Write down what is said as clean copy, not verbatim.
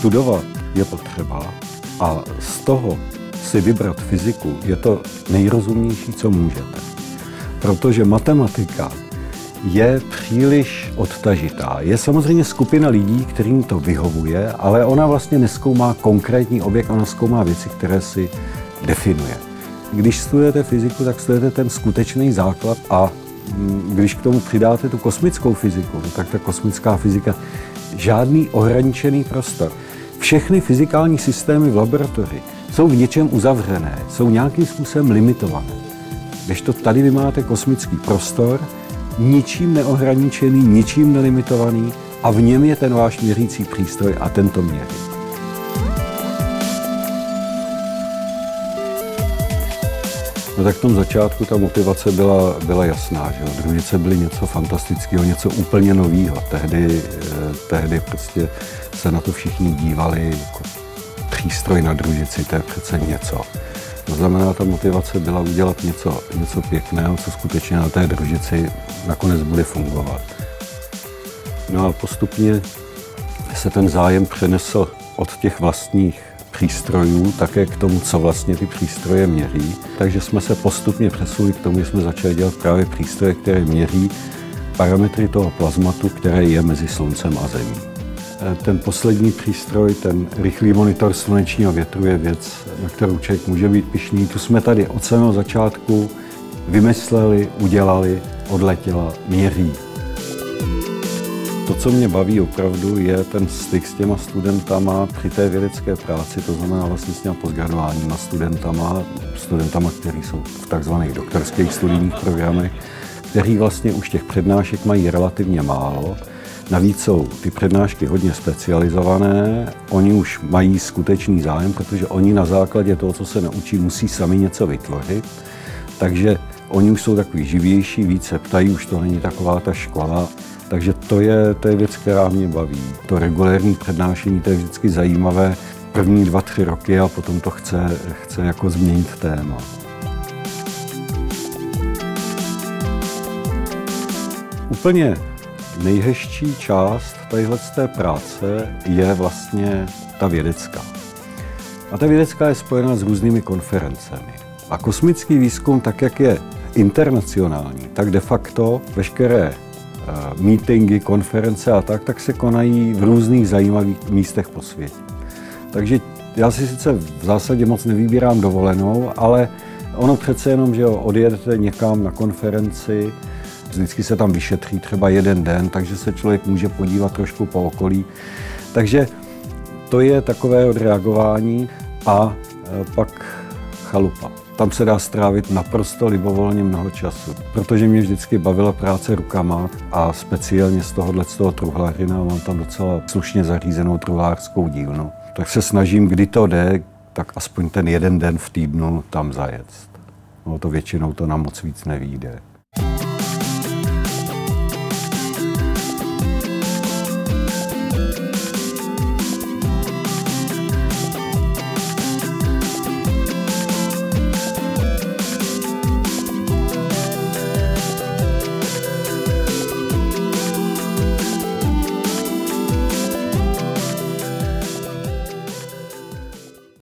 studovat je potřeba a z toho si vybrat fyziku je to nejrozumnější, co můžete. Protože matematika je příliš odtažitá. Je samozřejmě skupina lidí, kterým to vyhovuje, ale ona vlastně nezkoumá konkrétní objekt, ona zkoumá věci, které si definuje. Když studujete fyziku, tak studujete ten skutečný základ a když k tomu přidáte tu kosmickou fyziku, tak ta kosmická fyzika žádný ohraničený prostor. Všechny fyzikální systémy v laboratoři jsou v něčem uzavřené, jsou nějakým způsobem limitované. Kdežto tady vy máte kosmický prostor, ničím neohraničený, ničím nelimitovaný a v něm je ten váš měřící přístroj a tento měří. No tak v tom začátku ta motivace byla jasná, že družice byly něco fantastického, něco úplně nového. Tehdy prostě se na to všichni dívali jako přístroj na družici, to je přece něco. To znamená, ta motivace byla udělat něco pěkného, co skutečně na té družici nakonec bude fungovat. No a postupně se ten zájem přenesl od těch vlastních přístrojů také k tomu, co vlastně ty přístroje měří. Takže jsme se postupně přesunuli k tomu, že jsme začali dělat právě přístroje, které měří parametry toho plazmatu, které je mezi Sluncem a Zemí. Ten poslední přístroj, ten rychlý monitor slunečního větru, je věc, na kterou člověk může být pyšný. Tu jsme tady od samého začátku vymysleli, udělali, odletěla, měří. To, co mě baví opravdu, je ten styk s těma studentama při té vědecké práci, to znamená vlastně s těma postgraduálníma studentama, kteří jsou v takzvaných doktorských studijních programech, kteří vlastně už těch přednášek mají relativně málo. Navíc jsou ty přednášky hodně specializované, oni už mají skutečný zájem, protože oni na základě toho, co se naučí, musí sami něco vytvořit. Takže oni už jsou takový živější, více ptají, už to není taková ta škola. Takže to je věc, která mě baví. To regulérní přednášení, to je vždycky zajímavé první 2-3 roky a potom to chce jako změnit téma. Úplně nejhezčí část téhleté práce je vlastně ta vědecká. A ta vědecká je spojena s různými konferencemi. A kosmický výzkum, tak jak je internacionální, tak de facto veškeré meetingy, konference a tak se konají v různých zajímavých místech po světě. Takže já si sice v zásadě moc nevybírám dovolenou, ale ono přece jenom, že odjedete někam na konferenci, vždycky se tam vyšetří třeba jeden den, takže se člověk může podívat trošku po okolí. Takže to je takové odreagování a pak chalupa. Tam se dá strávit naprosto libovolně mnoho času, protože mě vždycky bavila práce rukama a speciálně z toho truhlařina, mám tam docela slušně zařízenou truhlářskou dílnu. Tak se snažím, kdy to jde, tak aspoň ten jeden den v týdnu tam zajet. No to většinou to na moc víc nevyjde.